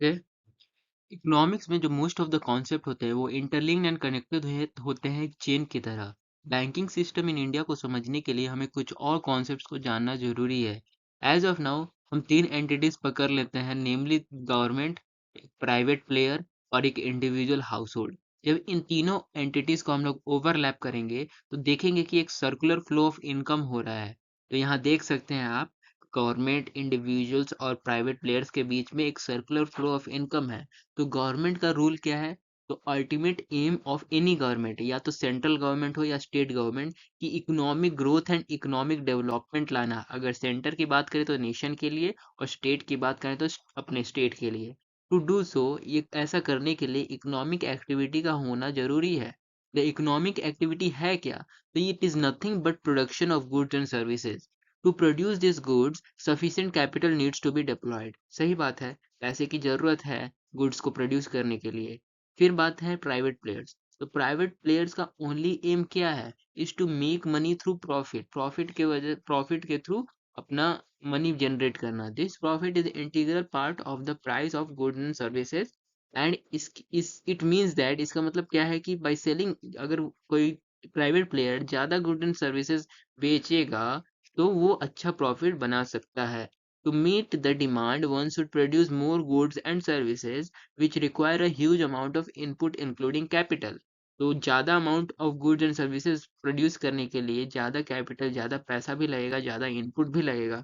Economics में जो most of the concept होते हैं वो इंटरलिंक्ड एंड कनेक्टेड होते हैं एक चेन की तरह। बैंकिंग सिस्टम इन इंडिया को समझने के लिए हमें कुछ और कॉन्सेप्ट्स को जानना जरूरी है। एज ऑफ नाउ हम तीन एंटिटीज पकड़ लेते हैं, नेमली गवर्नमेंट, एक प्राइवेट प्लेयर और एक इंडिविजुअल हाउस होल्ड। जब इन तीनों एंटिटीज को हम लोग ओवरलैप करेंगे तो देखेंगे कि एक सर्कुलर फ्लो ऑफ इनकम हो रहा है। तो यहाँ देख सकते हैं आप, गवर्नमेंट, इंडिविजुअल्स और प्राइवेट प्लेयर्स के बीच में एक सर्कुलर फ्लो ऑफ इनकम है। तो गवर्नमेंट का रूल क्या है? तो ultimate aim of any government, या तो सेंट्रल गवर्नमेंट हो या स्टेट गवर्नमेंट, की economic growth and economic development लाना। अगर सेंटर की बात करें तो नेशन के लिए, और स्टेट की बात करें तो अपने स्टेट के लिए। टू डू सो, ये ऐसा करने के लिए इकोनॉमिक एक्टिविटी का होना जरूरी है। द इकोनॉमिक एक्टिविटी है क्या? तो it is nothing but production of goods and services. To produce this goods sufficient capital needs to be deployed. सही बात है, पैसे की जरूरत है गुड्स को प्रोड्यूस करने के लिए। फिर बात है प्राइवेट प्लेयर्स। तो प्राइवेट प्लेयर्स का ओनली एम क्या है? Is to make money through profit. Profit के थ्रू अपना मनी जनरेट करना। This profit is integral part of the price of goods and services. And इस इट मीन्स दैट, इसका मतलब क्या है कि बाय सेलिंग, अगर कोई प्राइवेट प्लेयर ज्यादा गुड्स एंड सर्विसेज बेचेगा तो वो अच्छा प्रॉफिट बना सकता है। To meet the demand, one should produce more goods and services which require a huge amount of input including capital. तो ज़्यादा amount of goods and services produce करने के लिए ज़्यादा कैपिटल, ज़्यादा पैसा भी लगेगा, ज़्यादा इनपुट भी लगेगा।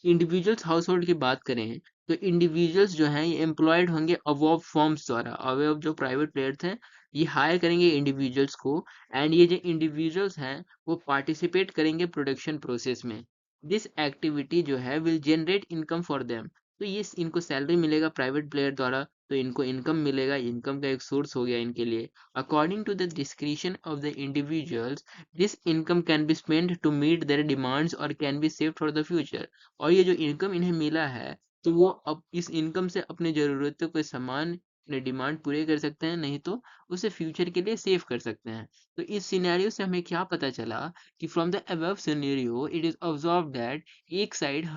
इंडिविजुअल्स हाउस होल्ड की बात करें तो इंडिविजुअल्स जो हैं ये एम्प्लॉयड होंगे अवॉव फर्म्स द्वारा। अवॉव जो प्राइवेट प्लेयर्स हैं ये हायर करेंगे इंडिविजुअल्स को, एंड ये जो इंडिविजुअल्स हैं वो पार्टिसिपेट करेंगे प्रोडक्शन प्रोसेस में। दिस एक्टिविटी जो है will generate income for them. तो ये इनको सैलरी मिलेगा प्राइवेट प्लेयर द्वारा, तो इनको इनकम मिलेगा, इनकम का एक सोर्स हो गया इनके लिए। According to the description of the individuals, this income can be spend to meet their demands और can be saved for the future. और ये जो इनकम इन्हें मिला है तो वो अब इस इनकम से अपने ज़रूरतों के सामान, अपने डिमांड पूरे कर सकते हैं, नहीं तो उसे फ्यूचर के लिए सेव कर सकते हैं। तो इस सिनेरियो से हमें क्या पता चला कि from the above scenario it is observe that एक साइड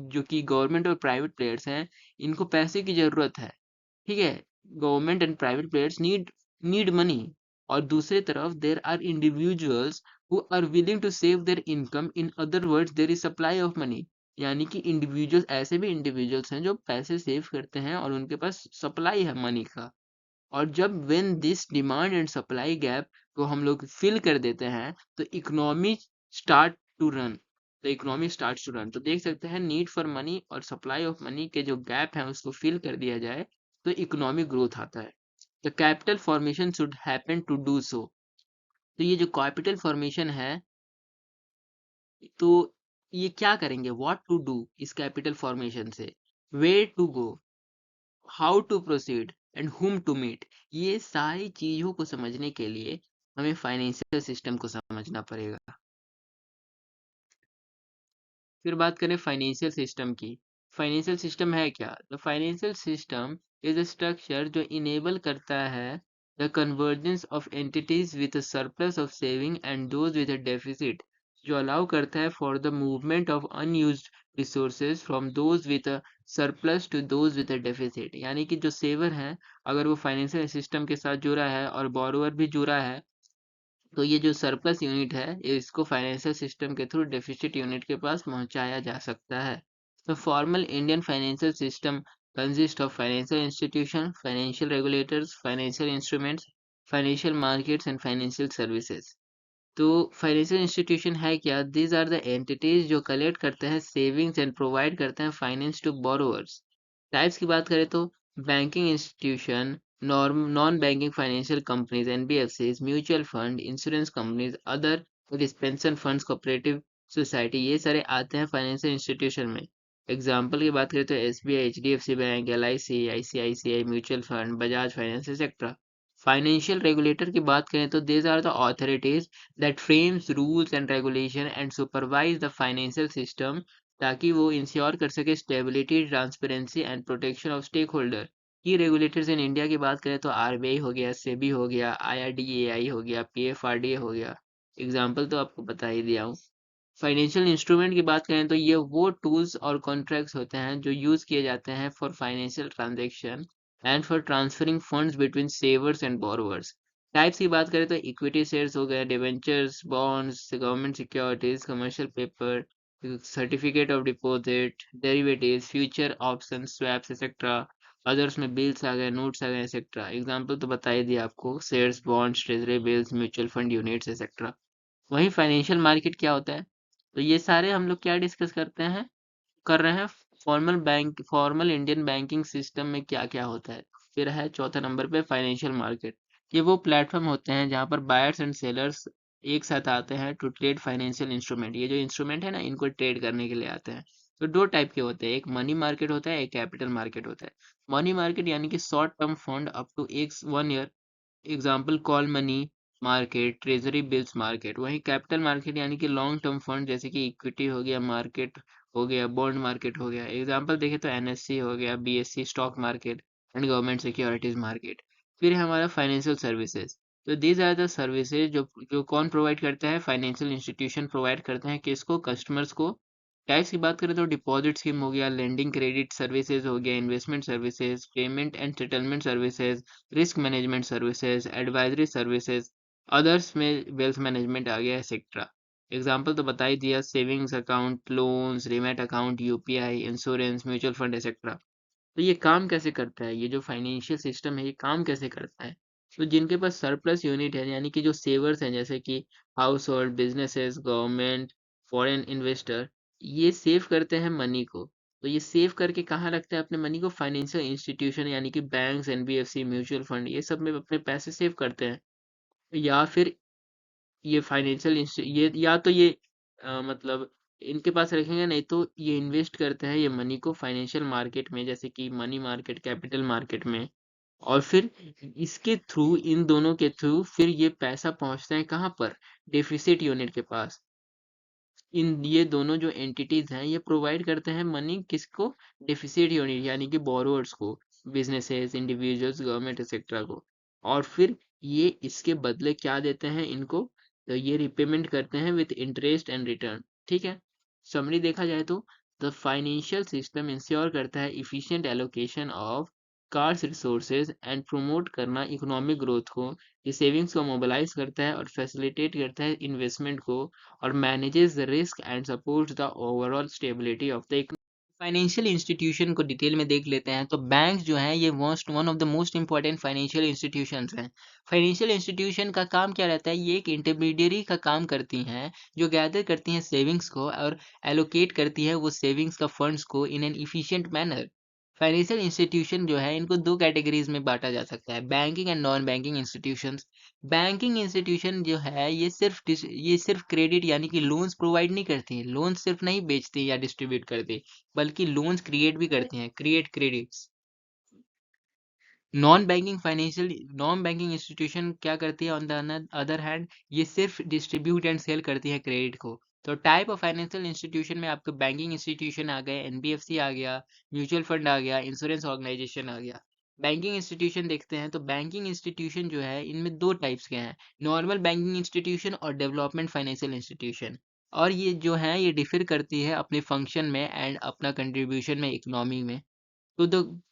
जो कि गवर्नमेंट और प्राइवेट प्लेयर्स हैं, इनको पैसे की ज़रूरत है। ठीक है, government and private players need money. और दूसरी तरफ there are individuals who are willing to save their income. In other words, there is supply of money. यानी कि इंडिविजुअल्स, ऐसे भी इंडिविजुअल्स हैं जो पैसे सेव करते हैं और उनके पास सप्लाई है मनी का। और जब when this demand and supply gap को हम लोग फिल कर देते हैं तो इकोनॉमी स्टार्ट टू रन। तो इकोनॉमी स्टार्ट टू रन, तो देख सकते हैं नीड फॉर मनी और सप्लाई ऑफ मनी के जो गैप है उसको फिल कर दिया जाए तो इकोनॉमिक ग्रोथ आता है। The capital formation should happen to do so. तो ये जो कैपिटल फॉर्मेशन है, तो ये क्या करेंगे, व्हाट टू डू इस कैपिटल फॉर्मेशन से, where to go, how to proceed and whom to meet. ये सारी चीजों को समझने के लिए हमें फाइनेंशियल सिस्टम को समझना पड़ेगा। फिर बात करें फाइनेंशियल सिस्टम की। फाइनेंशियल सिस्टम है क्या? The financial system is a structure जो इनेबल करता है the convergence of entities with a surplus of saving and those with a deficit. जो अलाउ करता है for the movement of unused resources from those with a surplus to those with a deficit. यानी कि जो saver है, अगर वो financial system के साथ जुड़ा है और बोरोवर भी जुड़ा है, तो ये जो सरप्लस यूनिट है इसको फाइनेंशियल सिस्टम के थ्रू डेफिसिट यूनिट के पास पहुंचाया जा सकता है। तो formal Indian financial system consist of financial institution, financial regulators, financial instruments, financial markets and financial services. तो फाइनेंशियल इंस्टीट्यूशन है क्या? दीज आर द एंटिटीज जो कलेक्ट करते हैं सेविंग्स एंड प्रोवाइड करते हैं फाइनेंस टू बोरोवर्स। टाइप्स की बात करें तो banking institution, non banking financial companies, NBFCs, mutual fund, insurance companies, other pension funds, cooperative society, ये सारे आते हैं फाइनेंशियल इंस्टीट्यूशन में। एग्जाम्पल की बात करें तो SBI, HDFC bank, LIC, ICICI, mutual fund, Bajaj finance etcetera. Financial regulator की बात करें तो these are the authorities that frames rules and regulation and supervise the financial system, ताकि वो इंश्योर कर सके stability, transparency and protection of stakeholder. की regulators in India की बात करें तो आरबीआई हो गया, सेबी हो गया, आईआरडीएआई हो गया, पीएफआरडीए हो गया। एग्जाम्पल तो आपको बता ही दिया हूँ। फाइनेंशियल इंस्ट्रूमेंट की बात करें तो ये वो टूल्स और कॉन्ट्रैक्ट्स होते हैं जो यूज किए जाते हैं for financial transaction and for transferring funds between सेवर्स and borrowers. Types की बात करें तो इक्विटी शेयर्स हो गए, debentures, bonds, government securities, commercial paper, certificate of deposit, derivatives, future option, swaps etcetera. Others में बिल्स आ गए, नोट्स आ गए एक्सेट्रा। एग्जाम्पल तो बता ही दिया आपको, shares, bonds, treasury bills, mutual fund units etcetera. वहीं फाइनेंशियल मार्केट क्या होता है? तो ये सारे हम लोग क्या डिस्कस करते हैं, कर रहे हैं, फॉर्मल इंडियन बैंकिंग सिस्टम में क्या क्या होता है। फिर है चौथा नंबर पे फाइनेंशियल मार्केट। ये वो प्लेटफॉर्म होते हैं जहाँ पर बायर्स एंड सेलर्स एक साथ आते हैं टू ट्रेड फाइनेंशियल इंस्ट्रूमेंट। ये जो इंस्ट्रूमेंट है ना, इनको ट्रेड करने के लिए आते हैं। तो दो टाइप के होते हैं, एक मनी मार्केट होता है, एक कैपिटल मार्केट होता है। मनी मार्केट यानी कि short term fund up to एक 1 year, example call money market, treasury bills market. वहीं कैपिटल मार्केट यानी कि लॉन्ग टर्म फंड, जैसे कि इक्विटी हो गया, मार्केट हो गया, बॉन्ड मार्केट हो गया। एग्जाम्पल देखें तो एनएससी हो गया, BSc stock market and government securities market. फिर है हमारा फाइनेंशियल सर्विसेज। तो दीज आर द सर्विसेज जो जो कौन प्रोवाइड करता है, फाइनेंशियल इंस्टीट्यूशन प्रोवाइड करते हैं किसको, कस्टमर्स को। टैक्स की बात करें तो डिपॉजिट स्कीम हो गया, लेंडिंग क्रेडिट सर्विसेज हो गया, investment services, payment and settlement services, risk management services, advisory services. Others में वेल्थ मैनेजमेंट आ गया एक्सेट्रा। एग्जाम्पल तो बता ही दिया, savings account, loans, demat account, UPI, insurance, mutual fund etcetera. तो ये काम कैसे करता है, ये जो फाइनेंशियल सिस्टम है ये काम कैसे करता है? तो जिनके पास सरप्लस यूनिट है, यानी कि जो सेवर्स हैं, जैसे कि house hold, businesses, government, foreign investor, ये सेव करते हैं मनी को। तो ये सेव करके कहाँ रखते हैं अपने मनी को, फाइनेंशियल इंस्टीट्यूशन यानी कि बैंक्स, एनबीएफसी, म्यूचुअल फंड, ये सब में अपने पैसे सेव करते हैं। या फिर ये ये या तो ये मतलब इनके पास रखेंगे, नहीं तो ये इन्वेस्ट करते हैं ये मनी को फाइनेंशियल मार्केट में, जैसे कि मनी मार्केट, कैपिटल मार्केट में। और फिर इसके थ्रू, इन दोनों के थ्रू फिर ये पैसा पहुंचता है कहाँ पर, डेफिसिट यूनिट के पास। इन ये दोनों जो एंटिटीज हैं ये प्रोवाइड करते हैं मनी किसको, डेफिसिट यूनिट यानी कि बोरोवर्स को, बिजनेसेस, इंडिविजुअल्स, गवर्नमेंट एक्सेट्रा को। और फिर ये इसके बदले क्या देते हैं इनको, तो ये रिपेमेंट करते हैं विथ इंटरेस्ट एंड रिटर्न। ठीक है, समरी देखा जाए तो द फाइनेंशियल सिस्टम इंश्योर करता है efficient allocation of cars resources and promote करना इकोनॉमिक ग्रोथ को। ये सेविंग्स को मोबिलाइज करता है और फैसिलिटेट करता है इन्वेस्टमेंट को, और manages the risk and supports the overall stability of the economy. Financial institution को डिटेल में देख लेते हैं। तो बैंक जो है ये one of the most important financial institutions हैं। फाइनेंशियल इंस्टीट्यूशन का काम क्या रहता है, ये एक इंटरमीडियरी का काम करती हैं, जो गैदर करती हैं सेविंग्स को और एलोकेट करती है वो सेविंग्स का फंड्स को in an efficient manner. Financial institution जो है इनको दो कैटेगरीज में बांटा जा सकता है, banking and non banking institutions. Banking institution जो है ये सिर्फ क्रेडिट यानी कि लोन्स प्रोवाइड नहीं करती हैं, लोन्स सिर्फ नहीं बेचती या डिस्ट्रीब्यूट करती, बल्कि लोन्स क्रिएट भी करती हैं, create credits. Non banking institution क्या करती है, ऑन द अदर हैंड ये सिर्फ डिस्ट्रीब्यूट एंड सेल करती है क्रेडिट को। तो टाइप ऑफ फाइनेंशियल इंस्टीट्यूशन में आपके बैंकिंग इंस्टीट्यूशन आ गए, एनबीएफसी आ गया, म्यूचुअल फंड आ गया, इंश्योरेंस ऑर्गेनाइजेशन आ गया। बैंकिंग इंस्टीट्यूशन देखते हैं, तो बैंकिंग इंस्टीट्यूशन जो है इनमें दो टाइप्स के हैं, नॉर्मल बैंकिंग इंस्टीट्यूशन और डेवलपमेंट फाइनेंशियल इंस्टीट्यूशन। और ये जो है ये डिफर करती है अपने फंक्शन में एंड अपना कंट्रीब्यूशन में इकोनॉमी में। तो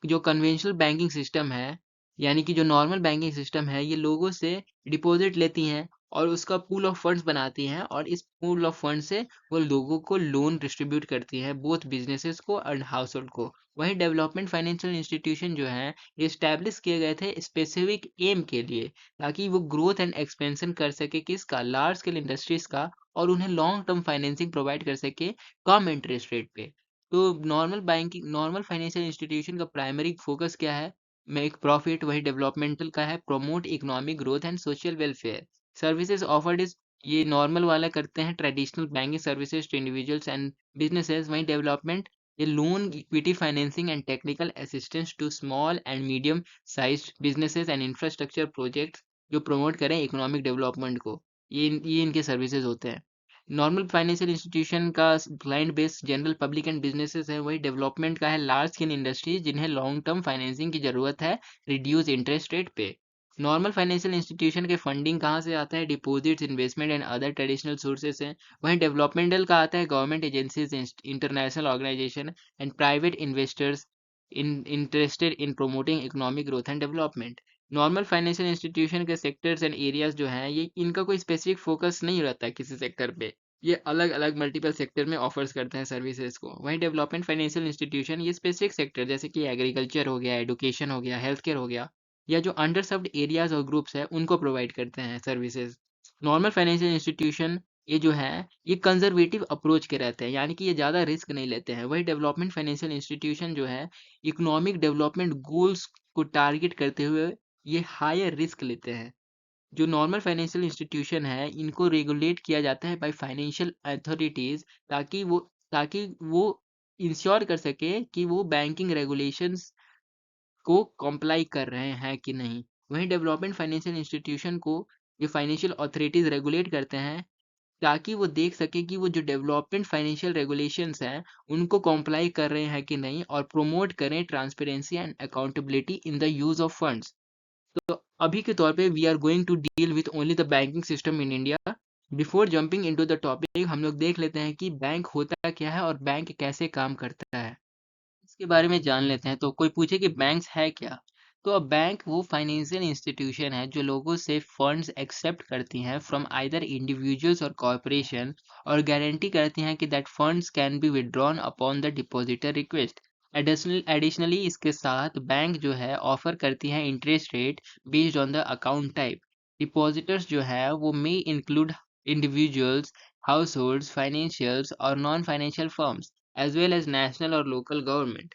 जो कन्वेंशनल बैंकिंग सिस्टम है, यानी कि जो नॉर्मल बैंकिंग सिस्टम है, ये लोगों से डिपॉजिट लेती हैं और उसका पूल ऑफ फंड्स बनाती हैं, और इस पूल ऑफ फंड से वो लोगों को लोन डिस्ट्रीब्यूट करती हैं, बोथ बिजनेसेस को एंड हाउस होल्ड को। वहीं डेवलपमेंट फाइनेंशियल इंस्टीट्यूशन जो है ये स्टैब्लिश किए गए थे स्पेसिफिक एम के लिए, ताकि वो ग्रोथ एंड एक्सपेंशन कर सके किसका, लार्ज स्केल इंडस्ट्रीज का, और उन्हें लॉन्ग टर्म फाइनेंसिंग प्रोवाइड कर सके कम इंटरेस्ट रेट पे। तो नॉर्मल फाइनेंशियल इंस्टीट्यूशन का प्राइमरी फोकस क्या है, मेक प्रॉफिट, वही डेवलपमेंटल का है promote economic growth and social welfare. Services offered is, ये नॉर्मल वाला करते हैं traditional banking services to individuals and businesses. वहीं डेवलपमेंट ये loan, equity financing and technical assistance to small and medium sized businesses and infrastructure projects जो promote करें economic development को। ये इनके सर्विसेज होते हैं। नॉर्मल फाइनेंशियल इंस्टीट्यूशन का client base general public and businesses है, वही डेवलपमेंट का है लार्ज स्केल इंडस्ट्रीज जिन्हें लॉन्ग टर्म फाइनेंसिंग की जरूरत है रिड्यूस इंटरेस्ट रेट पे। नॉर्मल फाइनेंशियल इंस्टीट्यूशन के फंडिंग कहाँ से आता है? Deposits, investment and other traditional sources हैं। वहीं डेवलपमेंटल का आता है government agencies, international organization and private investors interested in promoting economic growth and development. Normal financial institution के सेक्टर्स एंड एरियाज जो हैं, ये इनका कोई स्पेसिफिक फोकस नहीं रहता है किसी सेक्टर पे। ये अलग अलग मल्टीपल सेक्टर में ऑफर्स करते हैं सर्विसेज को। वहीं डेवलपमेंट फाइनेंशियल इंस्टीट्यूशन ये स्पेसिफिक सेक्टर जैसे कि एग्रीकल्चर हो गया, एडुकेशन हो गया, हेल्थ केयर हो गया, या जो अंडर सर्व्ड एरियाज और ग्रुप्स है उनको प्रोवाइड करते हैं सर्विसेज। नॉर्मल फाइनेंशियल इंस्टीट्यूशन ये जो है ये कंजर्वेटिव अप्रोच के रहते हैं, यानी कि ये ज़्यादा रिस्क नहीं लेते हैं। वही डेवलपमेंट फाइनेंशियल इंस्टीट्यूशन जो है इकोनॉमिक डेवलपमेंट गोल्स को टारगेट करते हुए ये हायर रिस्क लेते हैं। जो नॉर्मल फाइनेंशियल इंस्टीट्यूशन है इनको रेगुलेट किया जाता है बाय फाइनेंशियल अथॉरिटीज, ताकि वो इंश्योर कर सके कि वो बैंकिंग रेगुलेशंस को कॉम्प्लाई कर रहे हैं कि नहीं। वहीं डेवलपमेंट फाइनेंशियल इंस्टीट्यूशन को ये फाइनेंशियल अथॉरिटीज रेगुलेट करते हैं, ताकि वो देख सके कि वो जो डेवलपमेंट फाइनेंशियल रेगुलेशंस हैं उनको कॉम्प्लाई कर रहे हैं कि नहीं, और प्रोमोट करें transparency and accountability in the use of funds. तो अभी के तौर पे we are going to deal with only the banking system in India. Before jumping into the topic हम लोग देख लेते हैं कि बैंक होता क्या है और बैंक कैसे काम करता है, इसके बारे में जान लेते हैं। तो कोई पूछे कि बैंक्स है क्या? तो अब बैंक वो फाइनेंशियल इंस्टीट्यूशन है जो लोगों से फंड्स एक्सेप्ट करती हैं फ्रॉम आइदर इंडिविजुअल्स और कॉरपोरेशन, और गारंटी करती हैं कि that funds can be withdrawn upon the depositor request. Additionally इसके साथ बैंक जो है ऑफर करती हैं interest rate based on the account type. Depositors जो है वो may include individuals, house financials और non financial firms as well as national और लोकल गवर्नमेंट।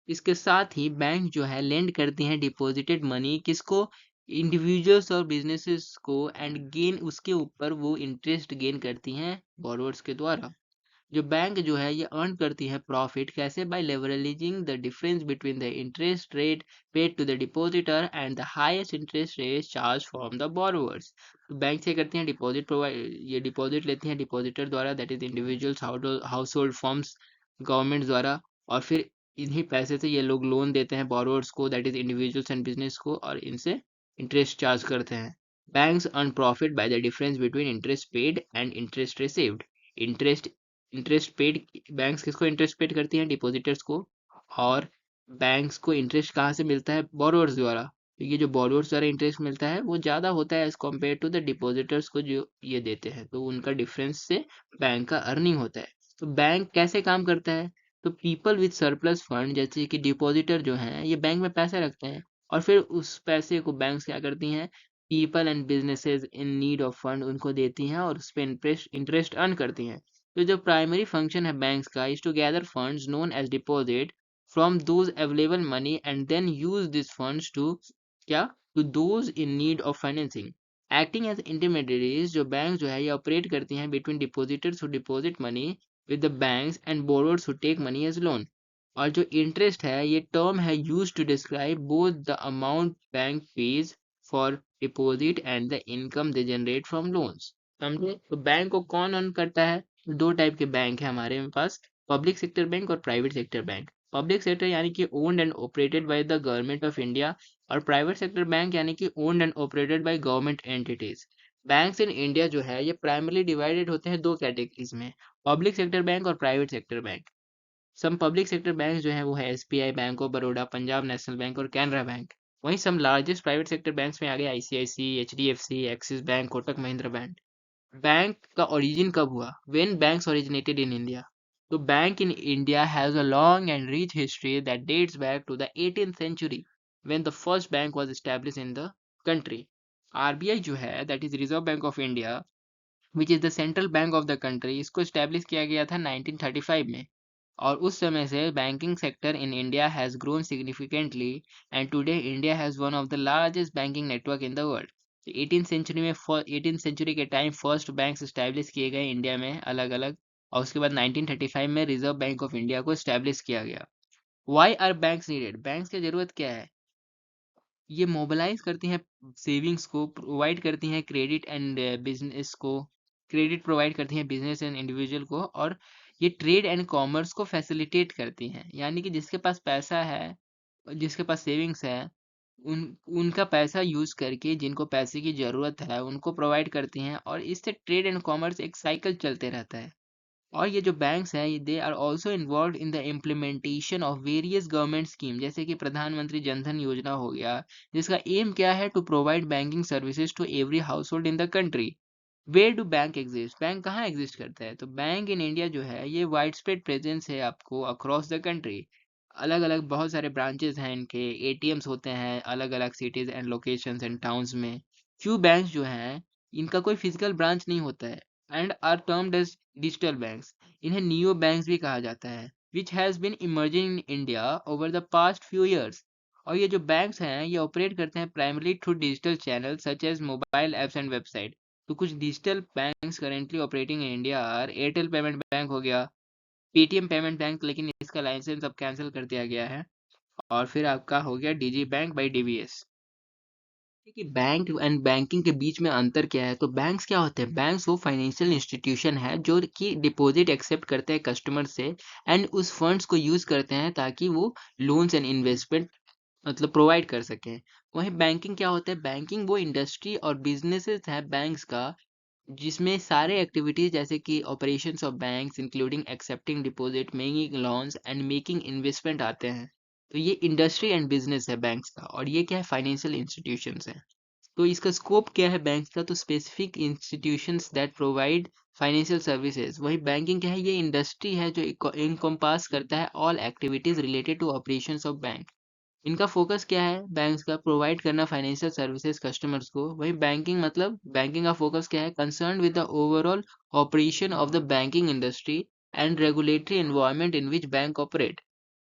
इसके साथ ही बैंक जो है लेंड करती हैं डिपॉजिटेड मनी किसको? इंडिविजुअल्स और बिजनेसेस को, एंड गेन उसके ऊपर वो इंटरेस्ट गेन करती हैं बोरोवर्स के द्वारा। जो बैंक जो है ये अर्न करती है प्रॉफिट कैसे? By leveraging the difference between the interest rate paid to the depositor and the highest interest rate charge from the borrowers. तो बैंक से करती हैं डिपॉजिट प्रोवाइड, ये डिपॉजिट लेती हैं डिपॉजिटर द्वारा, that is individuals, house hold firms, government द्वारा, और फिर इन्हीं पैसे से ये लोग लोन देते हैं बोरोवर्स को, that is individuals and business को, और इनसे इंटरेस्ट चार्ज करते हैं। Banks earn profit by the difference between interest paid and interest received. Interest interest paid, banks किसको इंटरेस्ट पेड करती हैं? डिपॉजिटर्स को। और बैंक्स को इंटरेस्ट कहाँ से मिलता है? बोरोवर्स द्वारा। तो ये जो बोरोवर्स द्वारा इंटरेस्ट मिलता है वो ज़्यादा होता है as compare to the depositors को जो ये देते हैं, तो उनका डिफरेंस से बैंक का अर्निंग होता है। तो बैंक कैसे काम करता है? तो पीपल विथ सरप्लस फंड, जैसे कि डिपॉजिटर जो हैं ये बैंक में पैसे रखते हैं, और फिर उस पैसे को बैंक्स क्या करती हैं? People and businesses in need of fund उनको देती हैं और उस पर इंटरेस्ट इंटरेस्ट अर्न करती हैं। तो जो प्राइमरी फंक्शन है बैंक्स का is to gather funds known as deposit from those available money and then use this funds to क्या? To those in need of financing. Acting as intermediaries, जो bank जो है ये ऑपरेट करती हैं between depositors who deposit money with the banks and borrowers who take money as loan. और जो interest है ये टर्म है use to describe both the amount bank page for deposit and the income they generate from loans. समझे? तो bank को कौन earn करता है? दो टाइप के बैंक है हमारे पास, पब्लिक सेक्टर बैंक और private sector bank. Public sector यानी कि owned and operated by the government of India, और प्राइवेट सेक्टर बैंक यानी कि owned and operated by government entities. Banks in India जो है ये प्राइमरली डिवाइडेड होते हैं दो कैटेगरीज में, पब्लिक सेक्टर बैंक और private sector bank. Some public sector bank जो है वो है SBI, bank of Baroda, Punjab national bank और कैनरा बैंक। वहीं some largest private sector banks में आ गए ICIC, HDFC, Axis bank, Kotak Mahindra bank. Bank का ओरिजिन कब हुआ? When banks originated in India. तो bank in India has a long and rich history that dates back to the 18th century when the first bank was established in the country. RBI जो है that is reserve bank of India which is the central bank of the country, इसको establish किया गया था 1935 में। और उस समय से banking sector in India has grown significantly, and today India has one of the largest banking network in the world. 18th century के टाइम फर्स्ट बैंक्स स्टैब्लिश किए गए इंडिया में अलग अलग, और उसके बाद 1935 में रिजर्व बैंक ऑफ इंडिया को स्टैब्लिश किया गया। Why are banks needed? Banks की जरूरत क्या है? ये मोबिलाइज करती हैं सेविंग्स को, प्रोवाइड करती हैं क्रेडिट एंड बिजनेस को, क्रेडिट प्रोवाइड करती हैं बिजनेस एंड इंडिविजुअल को, और ये ट्रेड एंड कॉमर्स को फैसिलिटेट करती हैं। यानी कि जिसके पास पैसा है, जिसके पास सेविंग्स है, उनका पैसा यूज़ करके जिनको पैसे की ज़रूरत है उनको प्रोवाइड करती हैं, और इससे ट्रेड एंड कॉमर्स एक साइकिल चलते रहता है। और ये जो बैंक्स हैं they are also involve in the implementation of various government scheme, जैसे कि प्रधानमंत्री जनधन योजना हो गया, जिसका एम क्या है, to provide banking services to every household in the country. Where do bank exist, bank कहाँ एग्जिस्ट करता है? तो बैंक इन इंडिया जो है ये वाइड स्प्रेड प्रेजेंस है आपको अक्रॉस द कंट्री। अलग अलग बहुत सारे ब्रांचेस हैं इनके, एटीएम्स होते हैं अलग अलग cities and locations and towns में। फ्यू बैंक्स जो हैं इनका कोई फिजिकल ब्रांच नहीं होता है, and are termed as digital banks. इन्हें नियो बैंक्स भी कहा जाता है, which has been emerging in India over the past few years. और ये जो बैंक्स हैं ये ऑपरेट करते हैं primarily through digital channel such as mobile apps and website. तो कुछ digital banks currently operating in India are Airtel payment bank हो गया, पेटीएम पेमेंट बैंक, लेकिन इसका लाइसेंस अब कैंसिल कर दिया गया है, और फिर आपका हो गया डिजी बैंक बाई डीबीएस। कि बैंक एंड बैंकिंग के बीच में अंतर क्या है? तो बैंक्स क्या होते हैं? बैंक्स वो फाइनेंशियल इंस्टीट्यूशन है जो कि डिपॉजिट एक्सेप्ट करते हैं कस्टमर से, एंड उस फंड्स को यूज करते हैं ताकि वो लोन्स एंड इन्वेस्टमेंट मतलब प्रोवाइड कर सकें। वहीं बैंकिंग क्या होता है? बैंकिंग वो इंडस्ट्री और बिजनेसेस है बैंक्स का, जिसमें सारे एक्टिविटीज जैसे कि operations of banks including accepting deposit, making loans and making investment आते हैं। तो ये इंडस्ट्री एंड बिजनेस है बैंक्स का, और ये क्या है? फाइनेंशियल इंस्टीट्यूशंस है। तो इसका स्कोप क्या है बैंक्स का? तो specific institutions that provide financial services. वही बैंकिंग क्या है? ये इंडस्ट्री है जो इनकम्पास करता है all activities related to operations of bank. इनका फोकस क्या है बैंक्स का? प्रोवाइड करना फाइनेंशियल सर्विसेज कस्टमर्स को। वही बैंकिंग मतलब बैंकिंग का फोकस क्या है? Concern with the overall operation of the banking industry and regulatory environment in which bank operate.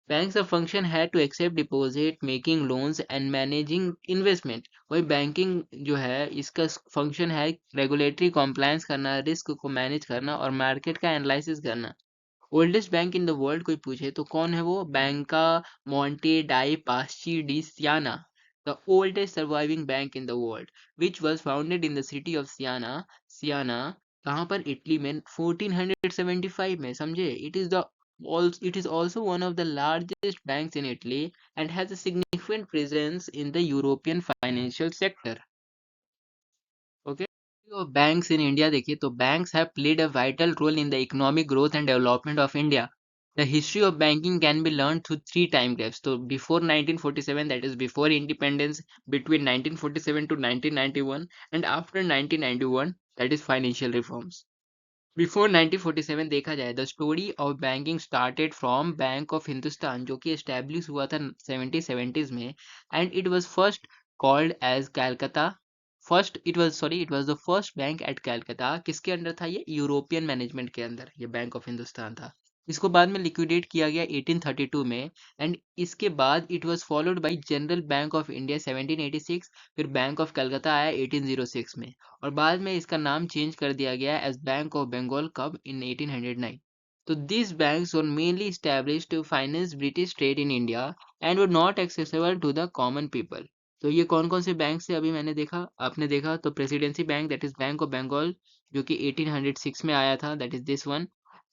Banks का फंक्शन है to accept deposit, making loans and managing investment. वही banking जो है इसका फंक्शन है रेगुलेटरी कॉम्प्लायंस करना, रिस्क को manage करना और मार्केट का एनालिसिस करना। Oldest bank in the world कोई पूछे तो कौन है वो? Banca Monte dei Paschi di Siena, the oldest surviving bank in the world, which was founded in the city of Siena. Siena कहाँ पर? इटली में 1475 में, समझे? It is also one of the largest banks in Italy and has a significant presence in the European financial sector. Okay. So banks in India देखिए तो banks have played a vital role in the economic growth and development of India. The history of banking can be learned through three time gaps. So before 1947, that is before independence, between 1947 to 1991, and after 1991, that is financial reforms. Before 1947 देखा जाए, the story of banking started from bank of Hindustan, जो कि establish हुआ था 1770s में, and it was first called as Calcutta. It was the first bank at Calcutta. किसके under था ये? यूरोपियन मैनेजमेंट के अंदर ये बैंक ऑफ हिंदुस्तान था। इसको बाद में लिक्विडेट किया गया 1832 में, एंड इसके बाद it was followed by general bank of India 1786, फिर बैंक ऑफ कलकत्ता आया 1806 में, और बाद में इसका नाम चेंज कर दिया गया एज बैंक ऑफ बंगाल कब इन 1809। तो this banks were mainly established to finance British trade in India and were not accessible to the common people. तो ये कौन कौन से बैंक से अभी मैंने देखा, आपने देखा? तो presidency bank, that is bank of Bengal, जो कि 1806 में आया था, दैट इज दिस वन।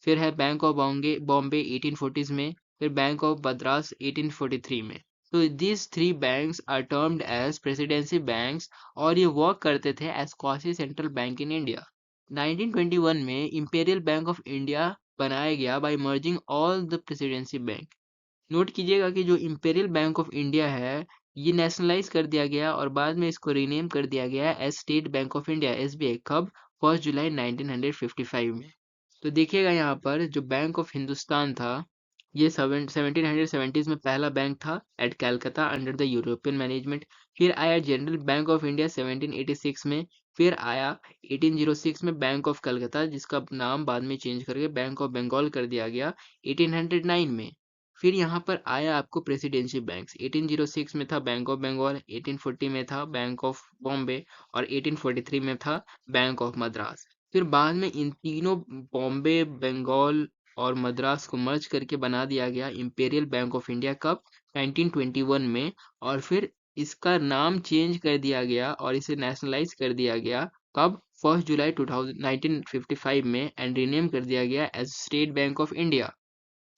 फिर है bank of Bombay Bombay 1840s में, फिर बैंक ऑफ मद्रास 1843 में। तो these three banks are termed as presidency banks, और ये वर्क करते थे as quasi central bank in India. 1921 में इंपेरियल बैंक ऑफ इंडिया बनाया गया by merging all the presidency bank. Note कीजिएगा कि जो इंपेरियल बैंक ऑफ इंडिया है ये नेशनलाइज कर दिया गया, और बाद में इसको रीनेम कर दिया गया as state bank of India, SBI, कब? 1 जुलाई 1955 में। तो देखिएगा यहाँ पर जो बैंक ऑफ हिंदुस्तान था ये 1770s में पहला बैंक था at Calcutta under the European management. फिर आया जनरल बैंक ऑफ इंडिया 1786 में। फिर आया 1806 में बैंक ऑफ कलकत्ता, जिसका नाम बाद में चेंज करके बैंक ऑफ बंगाल कर दिया गया 1809 में। फिर यहाँ पर आया आपको प्रेसिडेंसी बैंक्स। 1806 में था बैंक ऑफ बंगाल, 1840 में था बैंक ऑफ बॉम्बे, और 1843 में था बैंक ऑफ मद्रास। फिर बाद में इन तीनों, बॉम्बे, बंगाल और मद्रास को मर्ज करके बना दिया गया इंपेरियल बैंक ऑफ इंडिया, कब? 1921 में। और फिर इसका नाम चेंज कर दिया गया और इसे नेशनलाइज कर दिया गया, कब? 1 जुलाई 1955 में, एंड रीनेम कर दिया गया as state bank of India.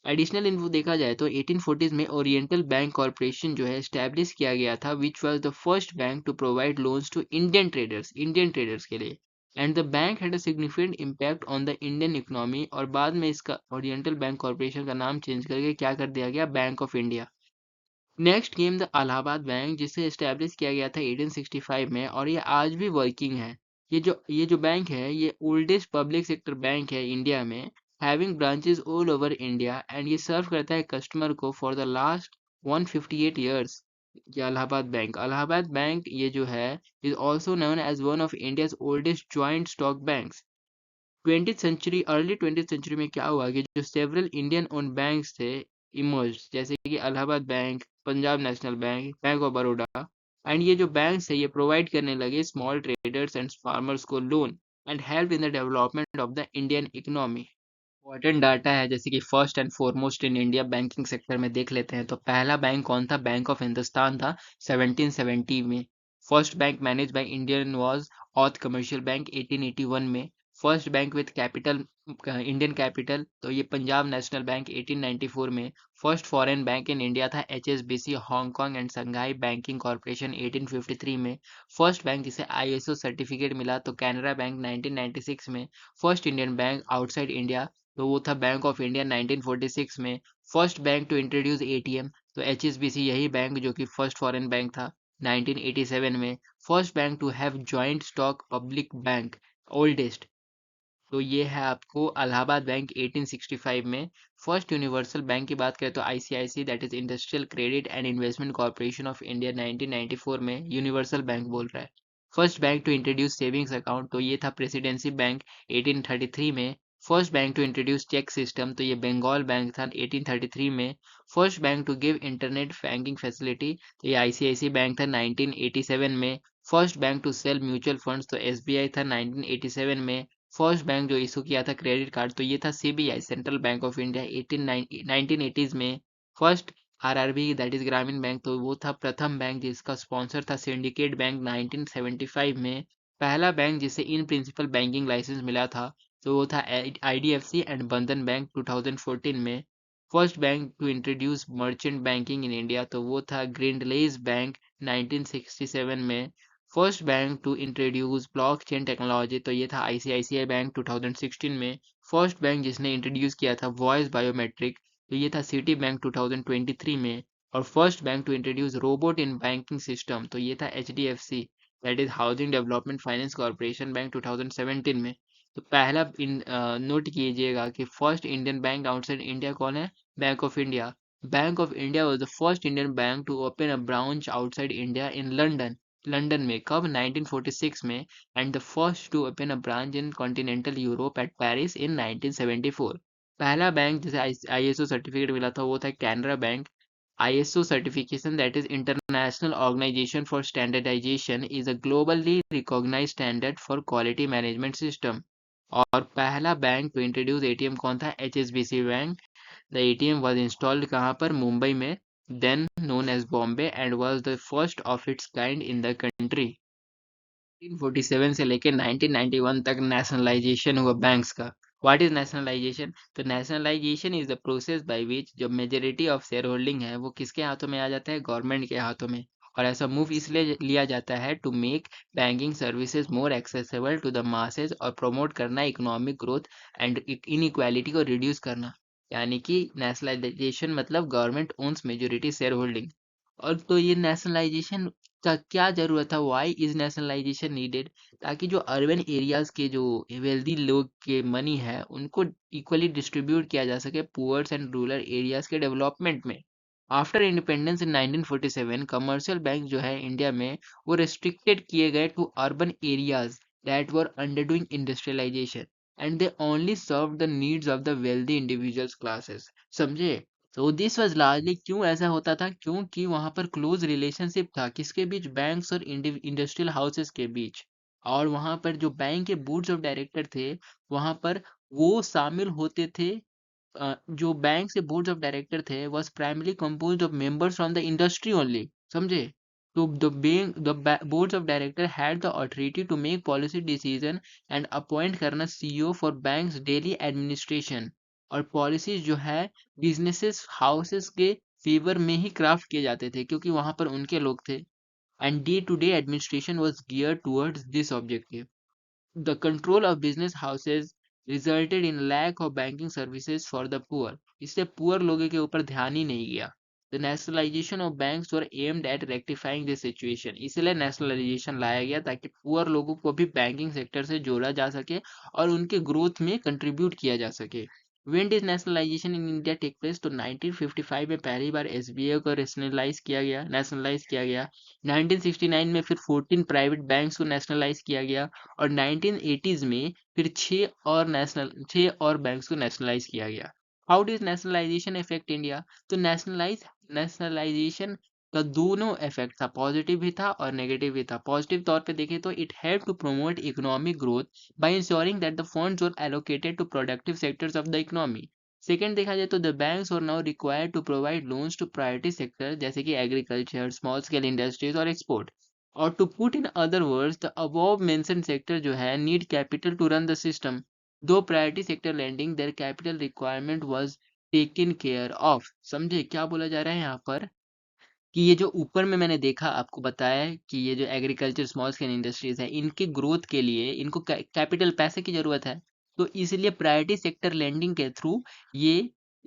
Additional info देखा जाए तो 1840s में ओरिएंटल बैंक कॉरपोरेशन जो है एस्टेब्लिश किया गया था, which was the first bank to provide loans to Indian traders के लिए। And the bank had a significant impact on the Indian economy, और बाद में इसका ओरिएंटल बैंक कॉरपोरेशन का नाम चेंज करके क्या कर दिया गया, bank of India. Next came the Allahabad bank, जिसे एस्टेब्लिश किया गया था 1865 में, और ये आज भी वर्किंग है। ये जो बैंक है, ये ओल्डेस्ट पब्लिक सेक्टर बैंक है इंडिया में, having branches all over India, and ये सर्व करता है कस्टमर को फॉर द लास्ट 158 ईयर्स। ये इलाहाबाद बैंक ये जो है is also known as one of India's oldest joint stock banks. 20th century में क्या हुआ कि जो सेवरल इंडियन ओन बैंक्स थे इमर्ज, जैसे कि Allahabad bank, Punjab national bank, bank of Baroda, and ये जो बैंक्स है ये प्रोवाइड करने लगे स्मॉल ट्रेडर्स एंड फार्मर्स को loan, and help in the development of the Indian economy. Important data है, जैसे कि first and foremost in India banking sector में देख लेते हैं। तो पहला बैंक कौन था, बैंक ऑफ हिंदुस्तान था 1770 में। First bank manage by Indian was Oudh commercial bank 1881 में। First bank with capital Indian capital, तो ये पंजाब नेशनल बैंक 1894 में। First foreign bank in India था HSBC Hong Kong and Shanghai banking corporation 1853 में। फर्स्ट बैंक जिसे ISO certificate मिला तो Canara bank 1996 में। First Indian bank outside India, तो वो था बैंक ऑफ इंडिया 1946 में। First bank to introduce ATM, तो एचएसबीसी यही बैंक जो कि फर्स्ट फॉरेन बैंक था 1987 में। First bank to have joint stock public bank, oldest, तो ये है आपको इलाहाबाद बैंक 1865 में। फर्स्ट यूनिवर्सल बैंक की बात करें तो ICIC, that is industrial credit and investment corporation of India 1994 में यूनिवर्सल बैंक बोल रहा है। First bank to introduce savings account, तो ये था प्रेसिडेंसी बैंक 1833 में। First bank to introduce cheque system, तो ये बंगाल बैंक था 1833 में। First bank to give internet banking facility, तो ये आईसीआईसी बैंक था 1987 में। First bank to sell mutual funds, तो एसबीआई था 1987 में। फर्स्ट बैंक जो इशू किया था क्रेडिट कार्ड, तो ये था CBI, central bank of India 1980s में। फर्स्ट आरआरबी, दैट इज ग्रामीण बैंक, तो वो था प्रथम बैंक जिसका स्पॉन्सर था सिंडिकेट बैंक 1975 में। पहला बैंक जिसे इन प्रिंसिपल बैंकिंग लाइसेंस मिला था, तो वो था आईडीएफसी एंड बंधन बैंक 2014 में। First bank to introduce merchant banking in India, तो वो था ग्रिंडलेज बैंक 1967 में। First bank to introduce blockchain technology, तो ये था आईसीआईसीआई बैंक 2016 में। फर्स्ट बैंक जिसने इंट्रोड्यूस किया था वॉइस बायोमेट्रिक, तो ये था सिटी बैंक 2023 में। और first bank to introduce robot in banking system, तो ये था HDFC, that is housing development finance corporation bank 2017 में। तो पहला नोट कीजिएगा कि first Indian bank outside India कौन है, bank of India. Bank of India was the first Indian bank to open a branch outside India in London में, कब, 1946 में। And the first to open a branch in continental Europe at Paris इन 1974। पहला bank जिसे ISO certificate मिला था वो था Canara bank. ISO certification, that is International Organization for Standardization, is a globally recognized standard for quality management system। और पहला bank to introduce ATM कौन था, HSBC bank. The ATM was installed कहाँ पर, मुंबई में, then known as Bombay, and was the first of its kind in the country. 1947 से लेकर 1991 तक नेशनलाइजेशन हुआ बैंक्स का। व्हाट इज नेशनलाइजेशन, तो nationalization is the process by which जब मेजोरिटी ऑफ शेयर होल्डिंग है वो किसके हाथों में आ जाता है, गवर्नमेंट के हाथों में। और ऐसा मूव इसलिए लिया जाता है to make banking services more accessible to the masses, और प्रमोट करना इकोनॉमिक ग्रोथ एंड इनइक्वालिटी को रिड्यूस करना। यानी कि नेशनलाइजेशन मतलब government owns majority shareholding. और तो ये नेशनलाइजेशन का क्या ज़रूरत था, वाई इज़ नेशनलाइजेशन नीडेड, ताकि जो अर्बन एरियाज़ के जो वेल्दी लोग के मनी है उनको इक्वली डिस्ट्रीब्यूट किया जा सके पुअर्स एंड रूरल एरियाज़ के डेवलपमेंट में। After independence in 1947 commercial bank जो है इंडिया में वो रिस्ट्रिक्टेड किए गए to urban areas that were underdoing industrialisation, and they only serve the needs of the wealthy individuals classes, समझे। तो दिस वाज लार्जली, क्यों ऐसा होता था, क्योंकि वहां पर क्लोज रिलेशनशिप था किसके बीच, बैंक्स और इंडस्ट्रियल हाउसेस के बीच। और वहां पर जो बैंक के बोर्ड्स ऑफ डायरेक्टर थे वहां पर वो शामिल होते थे, जो बैंक से बोर्ड ऑफ डायरेक्टर थे was primarily composed of members from the industry only, समझे। तो the boards of director had the authority to make policy decision and appoint करना CEO for banks daily administration। और policies जो है businesses houses के favour में ही craft किए जाते थे, क्योंकि वहां पर उनके लोग थे। And day to day administration was gear towards this objective. The control of business houses resulted in lack of banking services for the poor. इससे पुअर लोगों के ऊपर ध्यान ही नहीं गया। The nationalization of banks were aimed at rectifying this situation. इसलिए nationalisation लाया गया ताकि पुअर लोगों को भी बैंकिंग सेक्टर से जोड़ा जा सके और उनके ग्रोथ में कंट्रीब्यूट किया जा सके। When did nationalization in India take place? तो 1955 में पहली बार एसबीआई को नेशनलाइज किया गया। 1969 में फिर 14 प्राइवेट बैंक्स को नेशनलाइज किया गया और 1980s में फिर छह और बैंक्स को नेशनलाइज किया गया। How डिज nationalisation effect India? तो नेशनलाइजेशन का दोनों इफेक्ट था, पॉजिटिव भी था और नेगेटिव भी था। पॉजिटिव तौर पे देखें तो it help to promote economic growth by insuring that the funds were allocated to productive sectors of the economy. Second देखा जाए तो the banks are now required to provide loans to priority sector जैसे कि agriculture, small scale industries और export. और to put in other words the above mentioned sector जो है need capital to run the system. दो priority sector lending their capital requirement was taken care of. समझे क्या बोला जा रहा है यहाँ पर? कि ये जो ऊपर में मैंने देखा आपको बताया है कि ये जो एग्रीकल्चर स्मॉल स्केल इंडस्ट्रीज है इनके ग्रोथ के लिए इनको कैपिटल पैसे की जरूरत है। तो इसलिए प्रायोरिटी सेक्टर लेंडिंग के थ्रू ये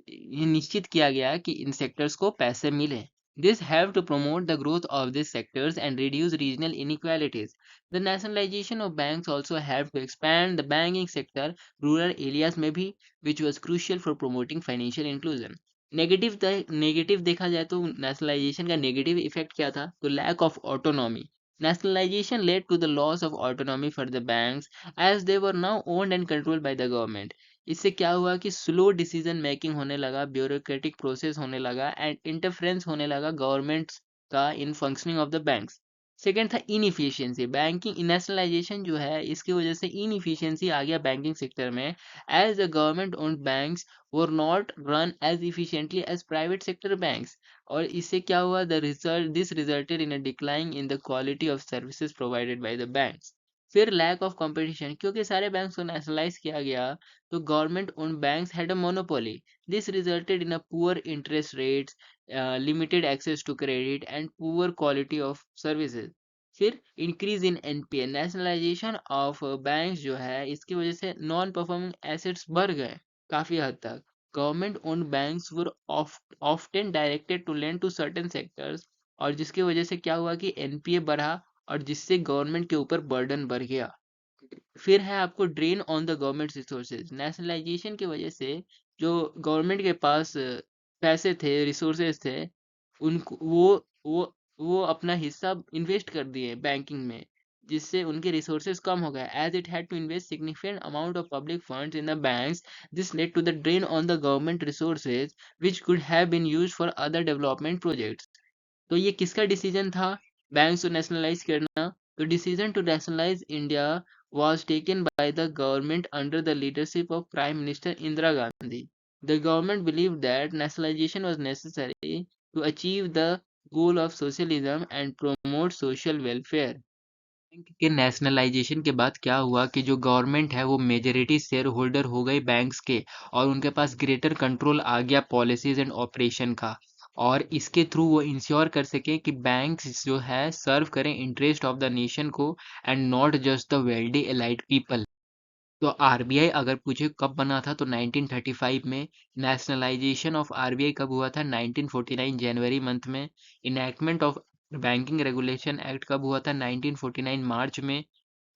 ये निश्चित किया गया कि इन सेक्टर्स को पैसे मिले। This have to promote the growth of this sectors and reduce regional inequalities. The nationalization of banks also have to expand the banking sector rural areas में भी, which was crucial for promoting financial inclusion. Negative देखा जाए तो nationalisation का negative effect क्या था? तो lack of autonomy. Nationalization led to the loss of autonomy for the banks as they were now owned and controlled by the government. इससे क्या हुआ कि स्लो डिसीजन मेकिंग होने लगा, ब्यूरोक्रेटिक प्रोसेस होने लगा एंड इंटरफेरेंस होने लगा गवर्नमेंट का in functioning of the banks. Second था इनइफिशियंसी। बैंकिंग नेशनलाइजेशन जो है इसकी वजह से इनइफिशियंसी आ गया बैंकिंग सेक्टर में, as the government owned banks were not run as efficiently as private sector banks। और इससे क्या हुआ? This resulted in a decline in the quality of services provided by the banks। फिर lack of competition, क्योंकि सारे banks को nationalise किया गया तो government own banks had a monopoly. This resulted in a poor interest rates, limited access to credit and poor quality of services. फिर increase in NPA. Nationalisation of banks जो है इसकी वजह से नॉन परफॉर्मिंग एसेट्स बढ़ गए काफी हद तक। Government owned banks were often directed to lend to certain sectors, और जिसकी वजह से क्या हुआ कि एनपीए बढ़ा और जिससे गवर्नमेंट के ऊपर बर्डन बढ़ गया। फिर है आपको drain on the government resources. Nationalisation की वजह से जो गवर्नमेंट के पास पैसे थे, रिसोर्सेज थे, उनको वो अपना हिस्सा इन्वेस्ट कर दिए बैंकिंग में, जिससे उनके रिसोर्सेज कम हो गए। As it had to invest significant amount of public funds in the banks, this led to the drain on the government resources which could have been used for other development projects. तो ये किसका decision था banks को nationalize करना? तो decision to nationalize India was taken by the government under the leadership of Prime Minister Indira Gandhi. The government believed that nationalization was necessary to achieve the goal of socialism and promote social welfare। Bank के nationalisation के बाद क्या हुआ कि जो government है वो majority share holder हो गई बैंक्स के, और उनके पास ग्रेटर कंट्रोल आ गया पॉलिसीज एंड ऑपरेशन का, और इसके थ्रू वो इंश्योर कर सके कि बैंक्स जो है सर्व करें इंटरेस्ट ऑफ द नेशन को and not just the wealthy elite people. तो आरबीआई अगर पूछे कब बना था तो 1935 में। नेशनलाइजेशन ऑफ आरबीआई कब हुआ था? 1949 जनवरी मंथ में। Enactment of banking regulation act कब हुआ था? 1949 मार्च में।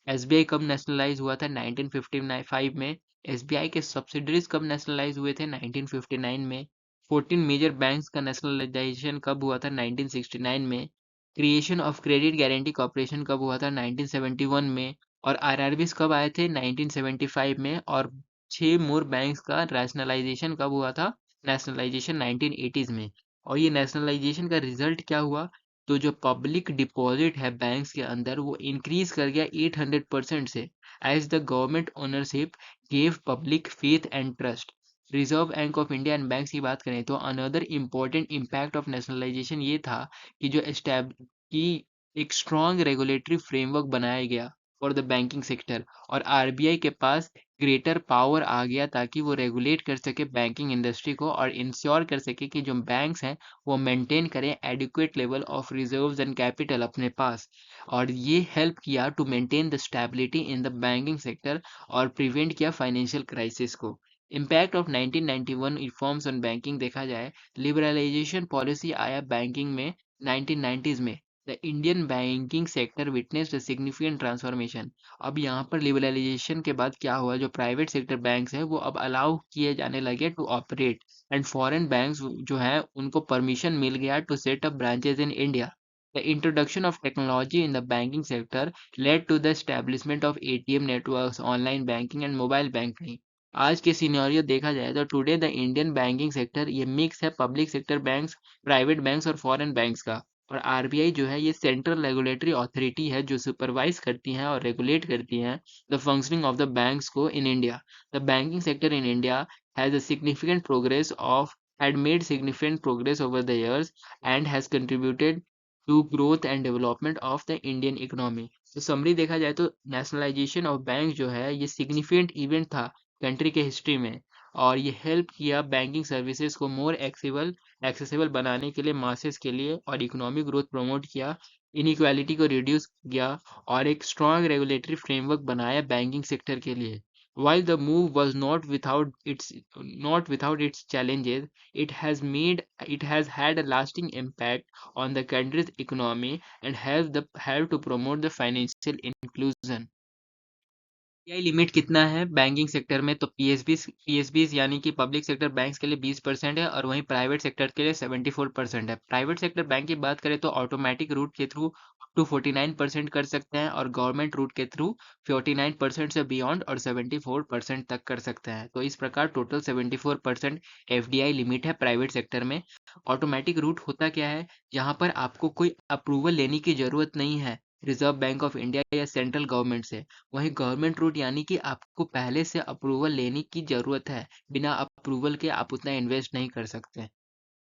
एसबीआई कब नेशनलाइज हुआ था? 1955 में। एसबीआई के सब्सिडरीज कब नेशनलाइज हुए थे? 1959 में। 14 मेजर बैंक्स का नेशनलाइजेशन कब हुआ था? 1969 में। Creation of credit guarantee corporation कब हुआ था? 1971 में। और आरआरबीज कब आए थे? 1975 में। और 6 मोर बैंक्स का नेशनलाइजेशन कब हुआ था? नेशनलाइजेशन 1980s में। और ये नेशनलाइजेशन का रिजल्ट क्या हुआ? तो जो पब्लिक डिपॉजिट है बैंक्स के अंदर वो इंक्रीज कर गया 800% से, as the government ownership gave public faith and trust. Reserve bank of India and banks की बात करें तो another important impact of nationalization ये था कि जो कि एक स्ट्रॉन्ग रेगुलेटरी फ्रेमवर्क बनाया गया फॉर द बैंकिंग सेक्टर, और आरबीआई के पास ग्रेटर पावर आ गया ताकि वो रेगुलेट कर सके बैंकिंग इंडस्ट्री को और इंश्योर कर सके कि जो बैंक्स हैं वो मेंटेन करें adequate level of reserves and capital अपने पास। और ये हेल्प किया to maintain the stability in the banking sector और प्रिवेंट किया फाइनेंशियल क्राइसिस को। Impact of 1991 reforms on banking देखा जाए, लिबरलाइजेशन पॉलिसी आया बैंकिंग में 1990s में। The Indian banking sector witnessed a significant transformation. अब यहाँ पर लिबरलाइजेशन के बाद क्या हुआ, जो प्राइवेट सेक्टर बैंक्स हैं वो अब अलाउ किए जाने लगे to operate, and foreign banks जो है उनको परमिशन मिल गया to set up branches in India. The introduction of technology in the banking sector led to the establishment of ATM networks, online banking and mobile banking. आज के scenario देखा जाए तो today the Indian banking sector ये mix है public sector banks, private banks और foreign banks का। और आरबीआई जो है ये सेंट्रल रेगुलेटरी अथॉरिटी है जो सुपरवाइज करती हैं और रेगुलेट करती हैं the functioning of the banks को in India. The banking sector in India has a significant progress of had made significant progress over the years and has contributed to growth and development of the Indian economy। तो summary देखा जाए तो nationalisation of bank जो है ये significant event था country के history में, और ये हेल्प किया बैंकिंग सर्विसेज को मोर एक्सेसिबल बनाने के लिए मासेस के लिए, और इकोनॉमिक ग्रोथ प्रमोट किया, इनइक्वालिटी को रिड्यूस किया, और एक स्ट्रॉन्ग रेगुलेटरी फ्रेमवर्क बनाया बैंकिंग सेक्टर के लिए। While the move was not without its challenges, it has had a lasting impact on the country's economy and helped to promote the financial inclusion। Pi limit कितना है banking sector में, तो PSBs यानी कि public sector banks के लिए 20% है और वहीं प्राइवेट सेक्टर के लिए 74% है। प्राइवेट सेक्टर बैंक की बात करें तो ऑटोमेटिक रूट के थ्रू अप टू 49% कर सकते हैं और गवर्नमेंट रूट के थ्रू 49% से बियॉन्ड और 74% तक कर सकते हैं। तो इस प्रकार टोटल 74% एफडीआई लिमिट है प्राइवेट सेक्टर में। ऑटोमेटिक रूट होता क्या है, जहाँ पर आपको कोई अप्रूवल लेने की जरूरत नहीं है रिजर्व बैंक ऑफ इंडिया या सेंट्रल गवर्नमेंट से। वहीं गवर्नमेंट रूट यानी कि आपको पहले से अप्रूवल लेने की ज़रूरत है, बिना अप्रूवल के आप उतना इन्वेस्ट नहीं कर सकते।